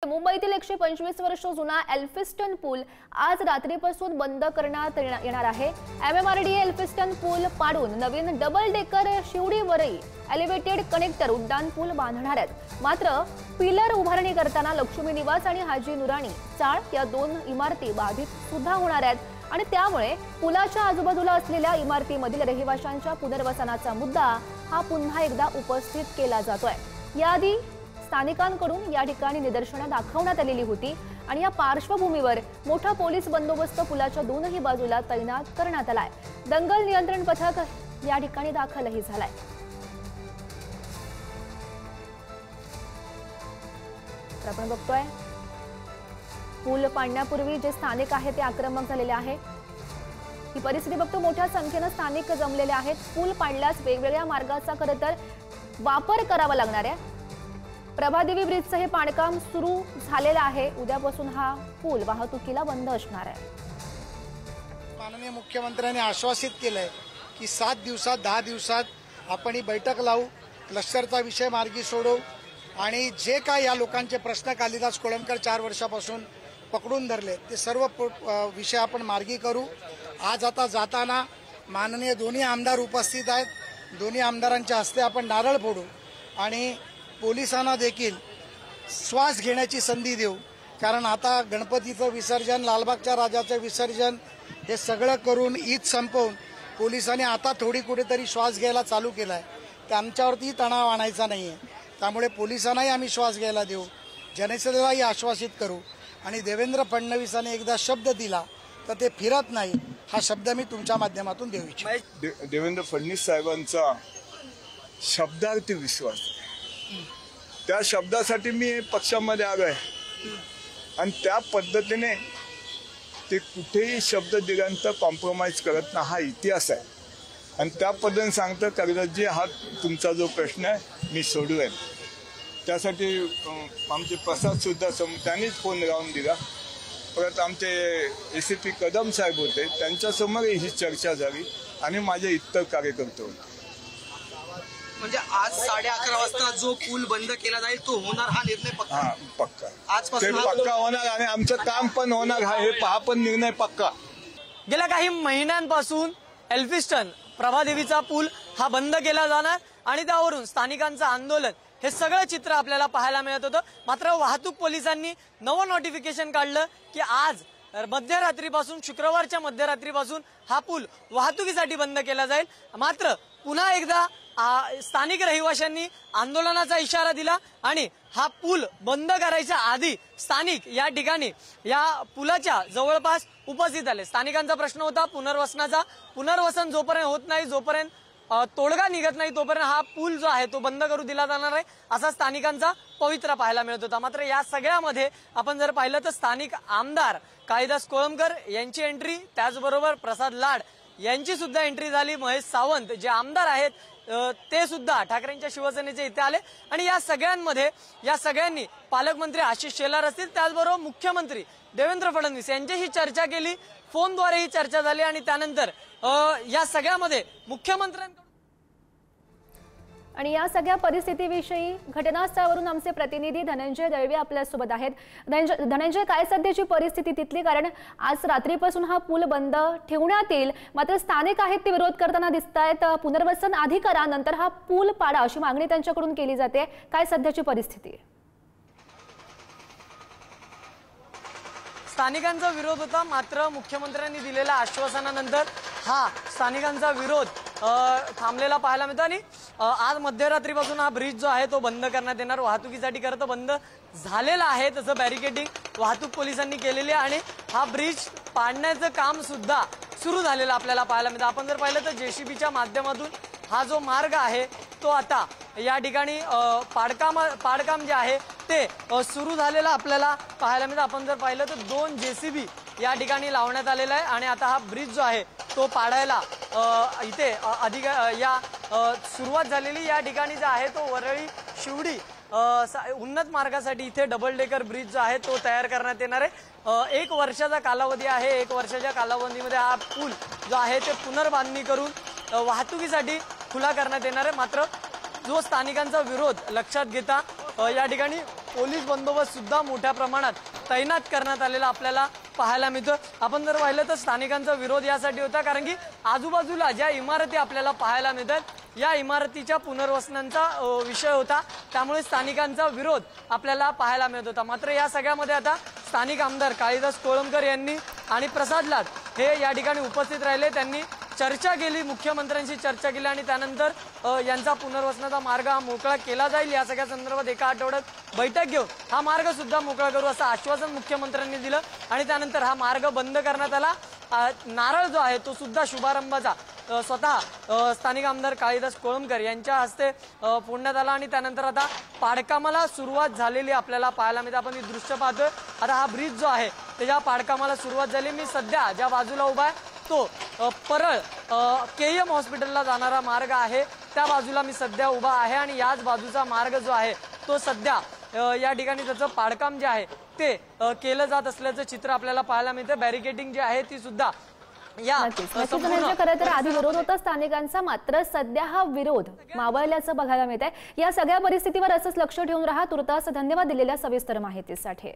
मुंबईतील 125 वर्ष जुना एल्फिस्टन पूल आज रात्रीपासून बंद करण्यात येणार आहे। MMRDA एल्फिस्टन पूल पाडून नवीन डबल डेकर शिवडीवरही एलिव्हेटेड कनेक्टर उड्डाण पूल बांधणार आहेत। मात्र पिलर उभारणी करताना लक्ष्मी निवास आणि हाजी नुरानी चाळ या दोन इमारती बाधित सुद्धा होणार आहेत आणि त्यामुळे पुलाच्या आजूबाजूला असलेल्या इमारतीमधील रहिवाशांच्या पुनर्वसनाचा मुद्दा हा पुन्हा एकदा उपस्थित केला जातोय। याआधी स्थानिकांकडून या ठिकाणी निदर्शनं दाखवण्यात आलेली होती आणि या पार्श्वभूमीवर मोठा पोलीस बंदोबस्त पुलाच्या दोनही बाजूला तैनात करण्यात आलाय। दंगल नियंत्रण पथक या ठिकाणी दाखलही झालाय। आपण बघतोय पूल पाडण्यापूर्वी जे स्थानिक आहेत ते आक्रमक झालेले आहे। ही परिस्थिती बघतो मोठ्या संख्येने स्थानिक जमलेले आहेत। पूल पाडल्यास वेगवेगळ्या मार्गाचा खरं तर वापर करावा लागणार आहे। प्रभादेवी ब्रिजचं हे बांधकाम सुरू झालेलं आहे। उद्यापासून हा पूल वाहतुकीला बंद असणार आहे। माननीय मुख्यमंत्र्यांनी आश्वासित केलंय की 7 दिवसात 10 दिवसात आपण ही बैठक लावू, क्लस्टरचा विषय मार्गी सोडवू आणि जे काय या लोकांचे प्रश्न कालिदास कोळंबकर 4 वर्षापासून पकडून धरले ते सर्व विषय आपण मार्गी करू। आज आता जाताना माननीय दोन्ही आमदार उपस्थित आहेत। दोन्ही आमदारांच्या हस्ते आपण नारळ फोडू आणि पोलिसांना देखील श्वास घेण्याची संधी देऊ, कारण आता गणपतीचं विसर्जन, लालबागच्या राजाचं विसर्जन हे सगळं करून ईद संपवून पोलिसांनी आता थोडी कुठेतरी श्वास घ्यायला चालू केलाय। त्यांच्यावरती तणाव आणायचा नाहीये, त्यामुळे पोलिसांनाही आम्ही श्वास घ्यायला देऊ, जनतेलाही आश्वासित करू आणि देवेंद्र फडणवीसांनी एकदा शब्द दिला तर ते फिरत नाही, हा शब्द मी तुमच्या माध्यमातून देऊ इच्छितो। देवेंद्र फडणवीस साहेबांचा शब्दार्थी विश्वास, त्या शब्दासाठी मी पक्षामध्ये आलोय आणि त्या पद्धतीने ते कुठेही शब्द दिल्यानंतर कॉम्प्रोमाइज करत नाही, हा इतिहास आहे। आणि त्या पद्धतीने सांगतं कर्जतजी हा तुमचा जो प्रश्न आहे मी सोडवेन। त्यासाठी आमचे प्रसाद सुद्धा त्यांनीच फोन लावून दिला। परत आमचे ACP कदम साहेब होते, त्यांच्यासमोर ही चर्चा झाली आणि माझे इतर कार्यकर्ते होते। म्हणजे आज 11:30 वाजता जो पूल बंद केला जाईल तो होणार, हा निर्णय पक्का? हा पक्का, आजपासून पक्का होणार आणि आमचं काम पण होणार, हे पहा पण निर्णय पक्का। गेल्या काही महिन्यांपासून एल्फिस्टन प्रभादेवीचा पूल हा बंद केला जाणार आणि त्यावरून स्थानिकांचं आंदोलन हे सगळं चित्र आपल्याला पाहायला मिळत होतं। मात्र वाहतूक पोलिसांनी नवं नोटिफिकेशन काढलं की आज मध्यरात्रीपासून, शुक्रवारच्या मध्यरात्रीपासून हा पूल वाहतुकीसाठी बंद केला जाईल। मात्र पुन्हा एकदा स्थानिक रहिवाशांनी आंदोलनाचा इशारा दिला आणि हा पूल बंद करायच्या आधी स्थानिक या ठिकाणी या पुलाच्या जवळपास उपस्थित आले। स्थानिकांचा प्रश्न होता पुनर्वसनाचा। पुनर्वसन जोपर्यंत होत नाही, जोपर्यंत तोडगा निघत नाही, तोपर्यंत हा पूल जो आहे तो बंद करू दिला जाणार आहे, असा स्थानिकांचा पवित्रा पाहायला मिळत होता। मात्र या सगळ्यामध्ये आपण जर पाहिलं तर स्थानिक आमदार कालिदास कोळंबकर यांची एंट्री, त्याचबरोबर प्रसाद लाड यांची सुद्धा एंट्री झाली। महेश सावंत जे आमदार आहेत ते सुद्धा ठाकरेंच्या शिवसेनेचे इथे आले आणि या सगळ्यांमध्ये या सगळ्यांनी पालकमंत्री आशिष शेलार असतील, त्याचबरोबर मुख्यमंत्री देवेंद्र फडणवीस यांच्याशी चर्चा केली। फोनद्वारे ही चर्चा झाली आणि त्यानंतर या सगळ्यामध्ये मुख्यमंत्र्यांकडून आणि या सगळ्या परिस्थितीविषयी घटनास्थळावरून आमचे प्रतिनिधी धनंजय दळवी आपल्यासोबत आहेत। धनंजय, काय सध्याची परिस्थिती तिथली? कारण आज रात्रीपासून हा पूल बंद ठेवण्यात येईल, मात्र स्थानिक आहेत ते विरोध करताना दिसत आहेत। पुनर्वसन आधी करा, नंतर हा पूल पाडा अशी मागणी त्यांच्याकडून केली जाते। काय सध्याची परिस्थिती? स्थानिकांचा विरोध होता, मात्र मुख्यमंत्र्यांनी दिलेल्या आश्वासनानंतर हा स्थानिकांचा विरोध थांबलेला पाहायला मिळतो आणि आज मध्यरात्रीपासून हा ब्रिज जो आहे तो बंद करण्यात येणार। वाहतुकीसाठी खरं तर बंद झालेला आहे, तसं बॅरिकेडिंग वाहतूक पोलिसांनी केलेली आहे आणि हा ब्रिज पाडण्याचं काम सुद्धा सुरू झालेलं आपल्याला पाहायला मिळतं। आपण जर पाहिलं तर JCBच्या माध्यमातून हा जो मार्ग आहे तो आता या ठिकाणी पाडकाम जे आहे ते सुरू झालेलं आपल्याला पाहायला मिळतं। आपण जर पाहिलं तर 2 JCB या ठिकाणी लावण्यात आलेला आहे आणि आता हा ब्रिज जो आहे तो पाडायला इथे सुरुवात झालेली। या ठिकाणी जो आहे तो वरळी शिवडी उन्नत मार्गासाठी इथे डबल डेकर ब्रिज जो आहे तो तयार करण्यात येणार आहे। 1 वर्षाचा कालावधी आहे। 1 वर्षाच्या कालावधीमध्ये हा पूल जो आहे ते पुनर्बांधणी करून वाहतुकीसाठी खुला करण्यात येणार आहे। मात्र जो स्थानिकांचा विरोध लक्षात घेता या ठिकाणी पोलीस बंदोबस्त सुद्धा मोठ्या प्रमाणात तैनात करण्यात आलेला आपल्याला पाहायला मिळतं. आपण जर पाहिलं तर स्थानिकांचा विरोध यासाठी होता कारण की आजूबाजूला ज्या इमारती आपल्याला पाहायला मिळतात या इमारतीच्या पुनर्वसनाचा विषय होता, त्यामुळे स्थानिकांचा विरोध आपल्याला पाहायला मिळत होता. मात्र या सगळ्यामध्ये आता स्थानिक आमदार काळीदास कोळंबकर यांनी आणि प्रसाद लाड हे या ठिकाणी उपस्थित राहिले. त्यांनी चर्चा केली, मुख्यमंत्र्यांशी चर्चा केली आणि त्यानंतर यांचा पुनर्वसनाचा मार्ग हा मोकळा केला जाईल. या सगळ्या संदर्भात एका आठवड्यात बैठक घेऊन हा मार्ग सुद्धा मोकळा करू असं आश्वासन मुख्यमंत्र्यांनी दिलं आणि त्यानंतर हा मार्ग बंद करण्यात आला. नारळ जो आहे तो सुद्धा शुभारंभाचा स्वतः स्थानिक आमदार काळीदास कोळंबकर यांच्या हस्ते फोडण्यात आला आणि त्यानंतर आता पाडकामाला सुरुवात झालेली आपल्याला पाहायला मिळते. आपण ही दृश्य पाहतोय. आता हा ब्रिज जो आहे त्याच्या पाडकामाला सुरुवात झाली. मी सध्या ज्या बाजूला उभा आहे तो परळ KM हॉस्पिटलला जाणारा मार्ग आहे त्या बाजूला मी सध्या उभा आहे आणि याच बाजूचा मार्ग जो आहे तो सध्या या ठिकाणी त्याचं पाडकाम जे आहे ते केलं जात असल्याचं चित्र आपल्याला पाहायला मिळतं. बॅरिकेडिंग जी आहे ती सुद्धा खरं तर आधी विरोध होता स्थानिकांचा, मात्र सध्या हा विरोध मावळल्याचं बघायला मिळत आहे. या सगळ्या परिस्थितीवर असंच लक्ष ठेवून राहा. तुर्तास धन्यवाद दिलेल्या सविस्तर माहितीसाठी.